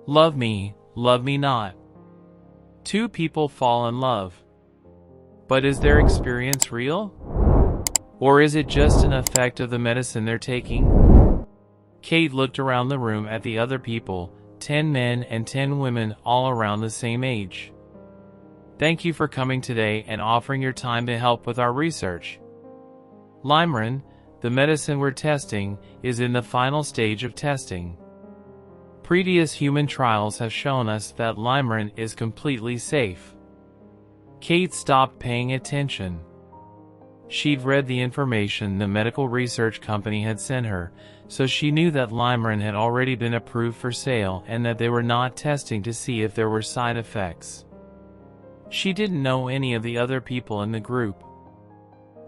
Love me not. Two people fall in love. But is their experience real? Or is it just an effect of the medicine they're taking? Kate looked around the room at the other people, 10 men and 10 women all around the same age. Thank you for coming today and offering your time to help with our research. Limerin, the medicine we're testing, is in the final stage of testing. Previous human trials have shown us that limerin is completely safe. Kate stopped paying attention. She'd read the information the medical research company had sent her, so she knew that limerin had already been approved for sale and that they were not testing to see if there were side effects. She didn't know any of the other people in the group.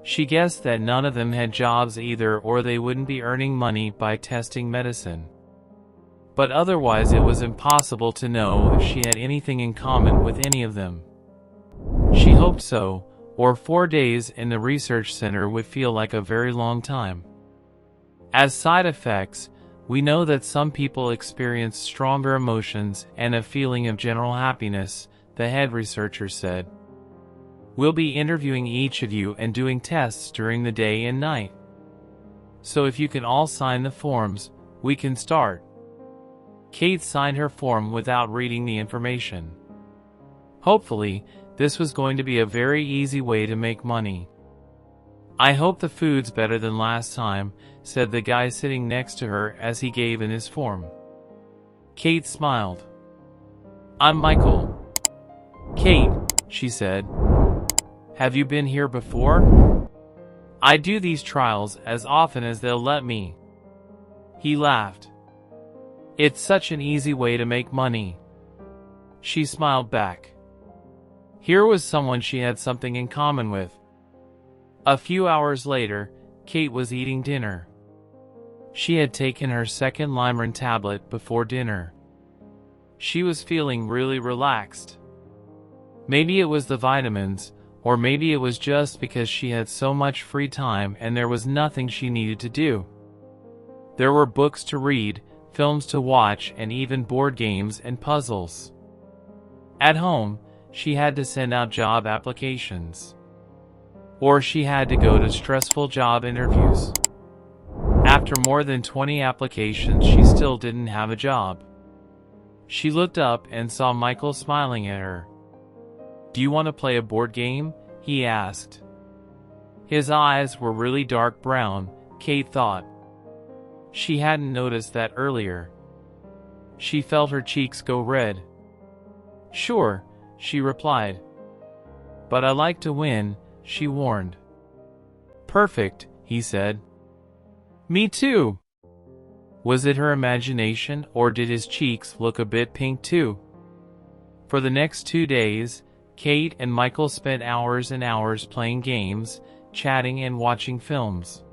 She guessed that none of them had jobs either, or they wouldn't be earning money by testing medicine. But otherwise it was impossible to know if she had anything in common with any of them. She hoped so, or 4 days in the research center would feel like a very long time. As side effects, we know that some people experience stronger emotions and a feeling of general happiness, the head researcher said. We'll be interviewing each of you and doing tests during the day and night. So if you can all sign the forms, we can start. Kate signed her form without reading the information. Hopefully, this was going to be a very easy way to make money. I hope the food's better than last time, said the guy sitting next to her as he gave in his form. Kate smiled. I'm Michael. Kate, she said. Have you been here before? I do these trials as often as they'll let me. He laughed. It's such an easy way to make money. She smiled back. Here was someone she had something in common with. A few hours later, Kate was eating dinner. She had taken her second limerin tablet before dinner. She was feeling really relaxed. Maybe it was the vitamins, or maybe it was just because she had so much free time and there was nothing she needed to do. There were books to read, films to watch, and even board games and puzzles. At home, she had to send out job applications. Or she had to go to stressful job interviews. After more than 20 applications, she still didn't have a job. She looked up and saw Michael smiling at her. Do you want to play a board game? He asked. His eyes were really dark brown, Kate thought. She hadn't noticed that earlier. She felt her cheeks go red. Sure, she replied. But I like to win, she warned. Perfect, he said. Me too. Was it her imagination, or did his cheeks look a bit pink too? For the next 2 days, Kate and Michael spent hours and hours playing games, chatting and watching films.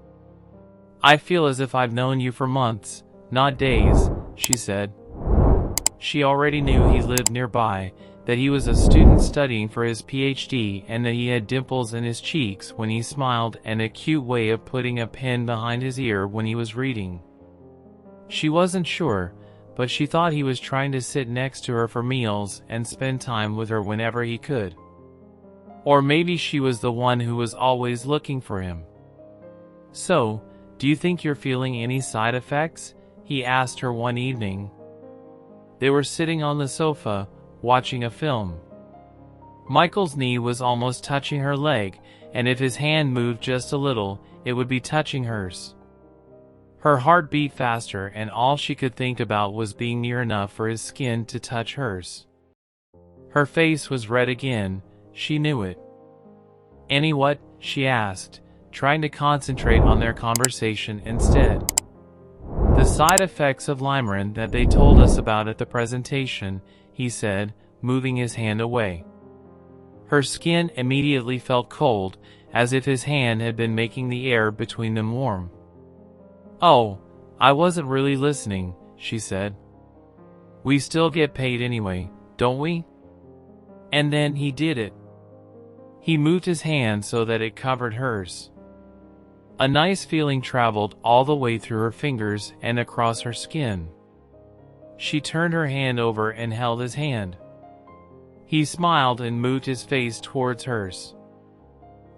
I feel as if I've known you for months, not days, she said. She already knew he lived nearby, that he was a student studying for his PhD, and that he had dimples in his cheeks when he smiled and a cute way of putting a pen behind his ear when he was reading. She wasn't sure, but she thought he was trying to sit next to her for meals and spend time with her whenever he could. Or maybe she was the one who was always looking for him. So, do you think you're feeling any side effects? He asked her one evening. They were sitting on the sofa, watching a film. Michael's knee was almost touching her leg, and if his hand moved just a little, it would be touching hers. Her heart beat faster, and all she could think about was being near enough for his skin to touch hers. Her face was red again, she knew it. Any what? She asked, trying to concentrate on their conversation instead. The side effects of limerin that they told us about at the presentation, he said, moving his hand away. Her skin immediately felt cold, as if his hand had been making the air between them warm. Oh, I wasn't really listening, she said. We still get paid anyway, don't we? And then he did it. He moved his hand so that it covered hers. A nice feeling traveled all the way through her fingers and across her skin. She turned her hand over and held his hand. He smiled and moved his face towards hers.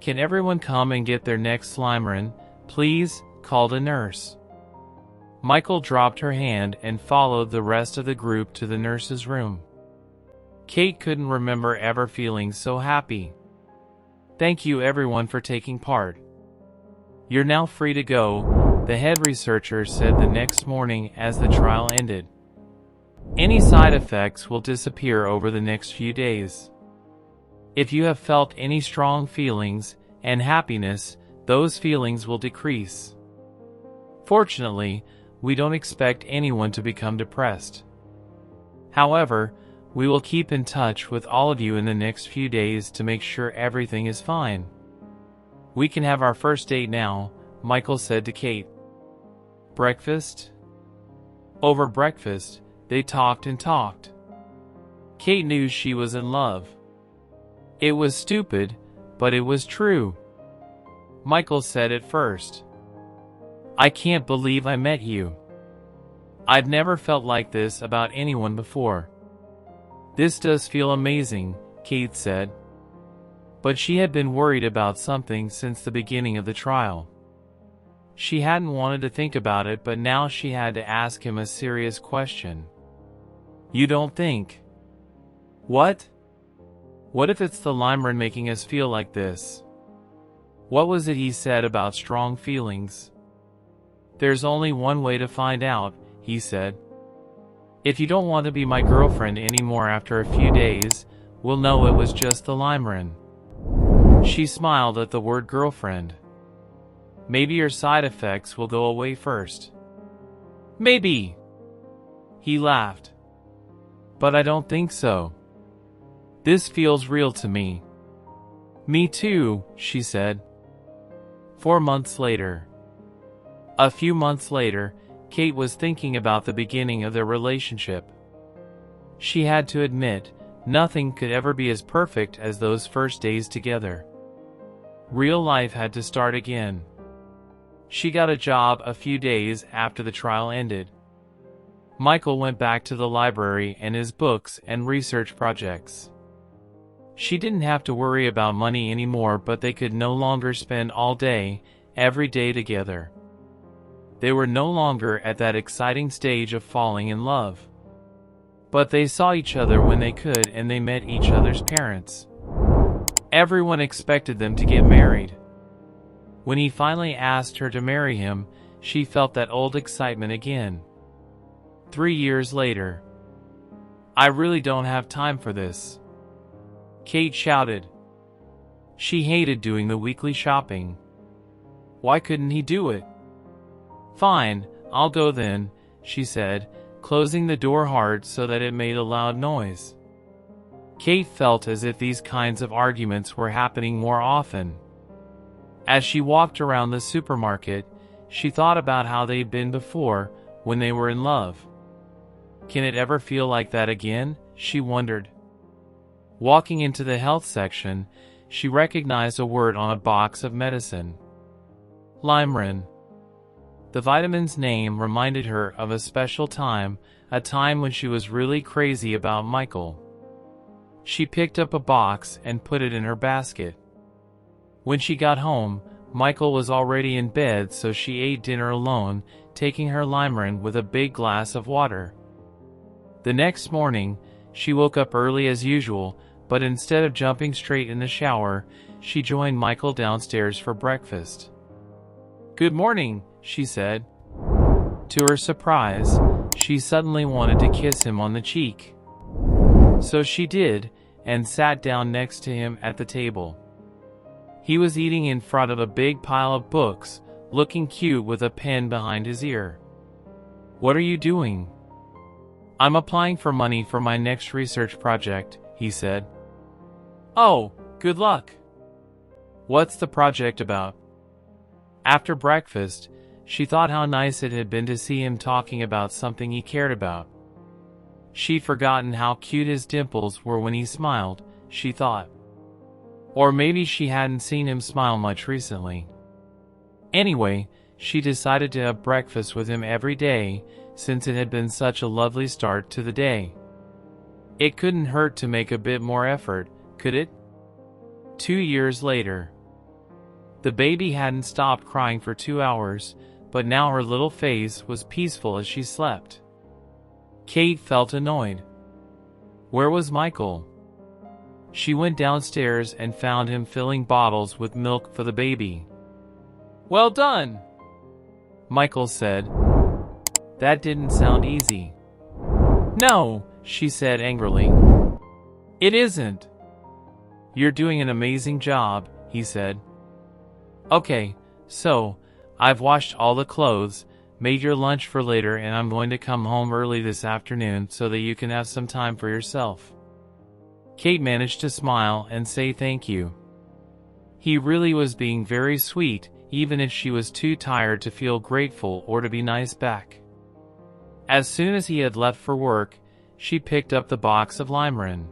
"Can everyone come and get their next Slimerin, please?" called a nurse. Michael dropped her hand and followed the rest of the group to the nurse's room. Kate couldn't remember ever feeling so happy. "Thank you everyone for taking part. You're now free to go," the head researcher said the next morning as the trial ended. "Any side effects will disappear over the next few days. If you have felt any strong feelings and happiness, those feelings will decrease. Fortunately, we don't expect anyone to become depressed. However, we will keep in touch with all of you in the next few days to make sure everything is fine. We can have our first date now," Michael said to Kate. "Breakfast?" Over breakfast, they talked and talked. Kate knew she was in love. It was stupid, but it was true. Michael said at first, "I can't believe I met you. I've never felt like this about anyone before." "This does feel amazing," Kate said. But she had been worried about something since the beginning of the trial. She hadn't wanted to think about it, but now she had to ask him a serious question. "You don't think?" "What? What if it's the Limerin making us feel like this? What was it he said about strong feelings?" "There's only one way to find out," he said. "If you don't want to be my girlfriend anymore after a few days, we'll know it was just the Limerin." She smiled at the word girlfriend. "Maybe your side effects will go away first." "Maybe." He laughed. "But I don't think so. This feels real to me." "Me too," she said. 4 months later. A few months later, Kate was thinking about the beginning of their relationship. She had to admit, nothing could ever be as perfect as those first days together. Real life had to start again. She got a job a few days after the trial ended. Michael went back to the library and his books and research projects. She didn't have to worry about money anymore, but they could no longer spend all day, every day together. They were no longer at that exciting stage of falling in love. But they saw each other when they could, and they met each other's parents. Everyone expected them to get married. When he finally asked her to marry him, she felt that old excitement again. 3 years later. "I really don't have time for this," Kate shouted. She hated doing the weekly shopping. Why couldn't he do it? "Fine, I'll go then," she said, closing the door hard so that it made a loud noise. Kate felt as if these kinds of arguments were happening more often. As she walked around the supermarket, she thought about how they'd been before, when they were in love. Can it ever feel like that again? She wondered. Walking into the health section, she recognized a word on a box of medicine. Limerin. The vitamin's name reminded her of a special time, a time when she was really crazy about Michael. She picked up a box and put it in her basket. When she got home, Michael was already in bed, so she ate dinner alone, taking her Limerin with a big glass of water. The next morning, she woke up early as usual, but instead of jumping straight in the shower, she joined Michael downstairs for breakfast. "Good morning," she said. To her surprise, she suddenly wanted to kiss him on the cheek. So she did, and sat down next to him at the table. He was eating in front of a big pile of books, looking cute with a pen behind his ear. "What are you doing?" "I'm applying for money for my next research project," he said. "Oh, good luck. What's the project about?" After breakfast, she thought how nice it had been to see him talking about something he cared about. She'd forgotten how cute his dimples were when he smiled, she thought. Or maybe she hadn't seen him smile much recently. Anyway, she decided to have breakfast with him every day, since it had been such a lovely start to the day. It couldn't hurt to make a bit more effort, could it? 2 years later. The baby hadn't stopped crying for 2 hours, but now her little face was peaceful as she slept. Kate felt annoyed. Where was Michael? She went downstairs and found him filling bottles with milk for the baby. "Well done," Michael said. "That didn't sound easy." "No," she said angrily. "It isn't." "You're doing an amazing job," he said. "Okay, so, I've washed all the clothes, made your lunch for later, and I'm going to come home early this afternoon so that you can have some time for yourself." Kate managed to smile and say thank you. He really was being very sweet, even if she was too tired to feel grateful or to be nice back. As soon as he had left for work, she picked up the box of limerin.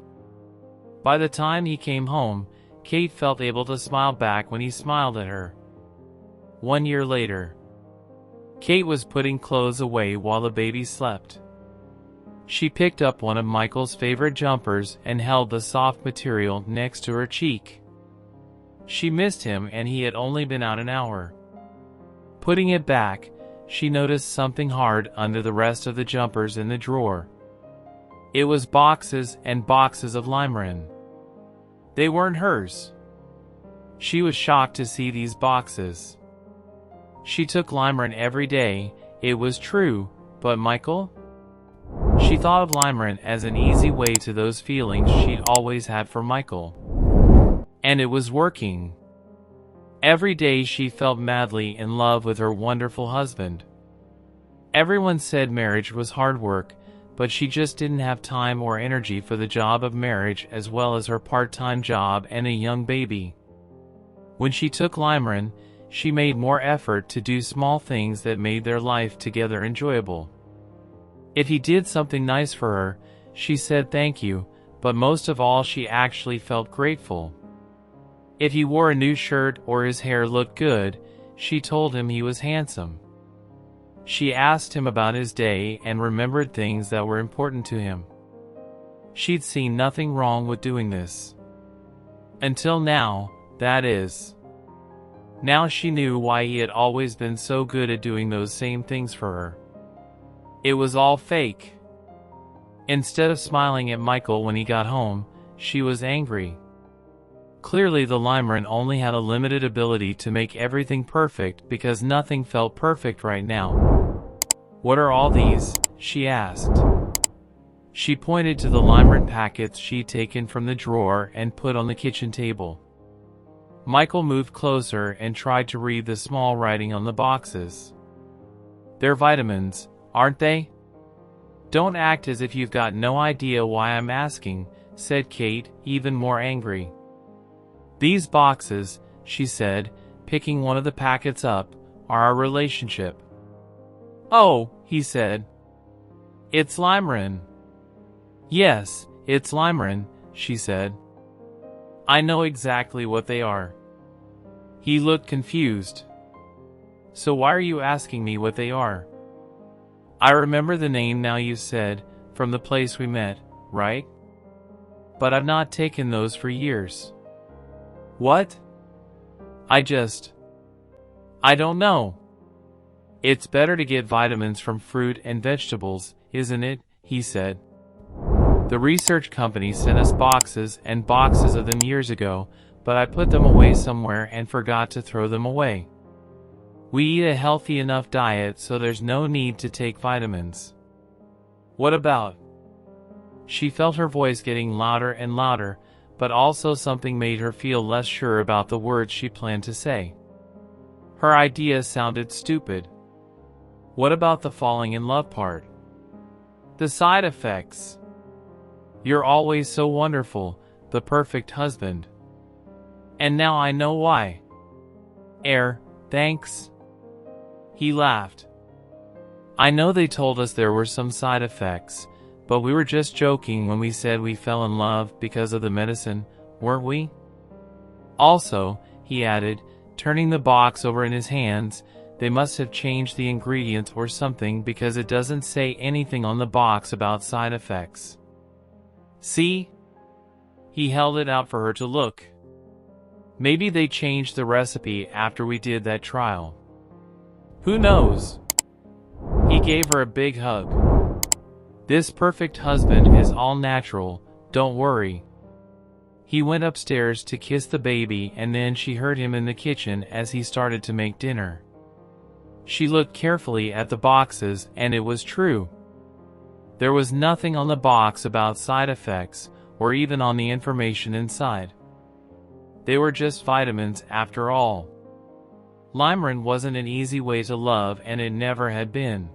By the time he came home, Kate felt able to smile back when he smiled at her. 1 year later. Kate was putting clothes away while the baby slept. She picked up one of Michael's favorite jumpers and held the soft material next to her cheek. She missed him, and he had only been out an hour. Putting it back, she noticed something hard under the rest of the jumpers in the drawer. It was boxes and boxes of limerin. They weren't hers. She was shocked to see these boxes. She took limerin every day, it was true, but Michael? She thought of limerin as an easy way to those feelings she'd always had for Michael. And it was working. Every day she felt madly in love with her wonderful husband. Everyone said marriage was hard work, but she just didn't have time or energy for the job of marriage as well as her part-time job and a young baby. When she took limerin, she made more effort to do small things that made their life together enjoyable. If he did something nice for her, she said thank you, but most of all she actually felt grateful. If he wore a new shirt or his hair looked good, she told him he was handsome. She asked him about his day and remembered things that were important to him. She'd seen nothing wrong with doing this. Until now, that is. Now she knew why he had always been so good at doing those same things for her. It was all fake. Instead of smiling at Michael when he got home, she was angry. Clearly the limerin only had a limited ability to make everything perfect because nothing felt perfect right now. "What are all these?" she asked. She pointed to the limerin packets she'd taken from the drawer and put on the kitchen table. Michael moved closer and tried to read the small writing on the boxes. "They're vitamins, aren't they?" "Don't act as if you've got no idea why I'm asking," said Kate, even more angry. "These boxes," she said, picking one of the packets up, "are our relationship." "Oh," he said. "It's limerin." "Yes, it's limerin," she said. "I know exactly what they are." He looked confused. "So why are you asking me what they are?" "I remember the name now you said, from the place we met, right? But I've not taken those for years." "What?" I don't know." "It's better to get vitamins from fruit and vegetables, isn't it?" he said. "The research company sent us boxes and boxes of them years ago, but I put them away somewhere and forgot to throw them away. We eat a healthy enough diet so there's no need to take vitamins." "What about?" She felt her voice getting louder and louder, but also something made her feel less sure about the words she planned to say. Her idea sounded stupid. "What about the falling in love part?" "The side effects. You're always so wonderful, the perfect husband. And now I know why." Thanks." He laughed. "I know they told us there were some side effects, but we were just joking when we said we fell in love because of the medicine, weren't we? Also," he added, turning the box over in his hands, they must have changed the ingredients or something because it doesn't say anything on the box about side effects. See? He held it out for her to look. Maybe they changed the recipe after we did that trial. Who knows? He gave her a big hug. This perfect husband is all natural, don't worry. He went upstairs to kiss the baby, and then she heard him in the kitchen as he started to make dinner. She looked carefully at the boxes, and it was true. There was nothing on the box about side effects, or even on the information inside. They were just vitamins after all. Limerin wasn't an easy way to love, and it never had been.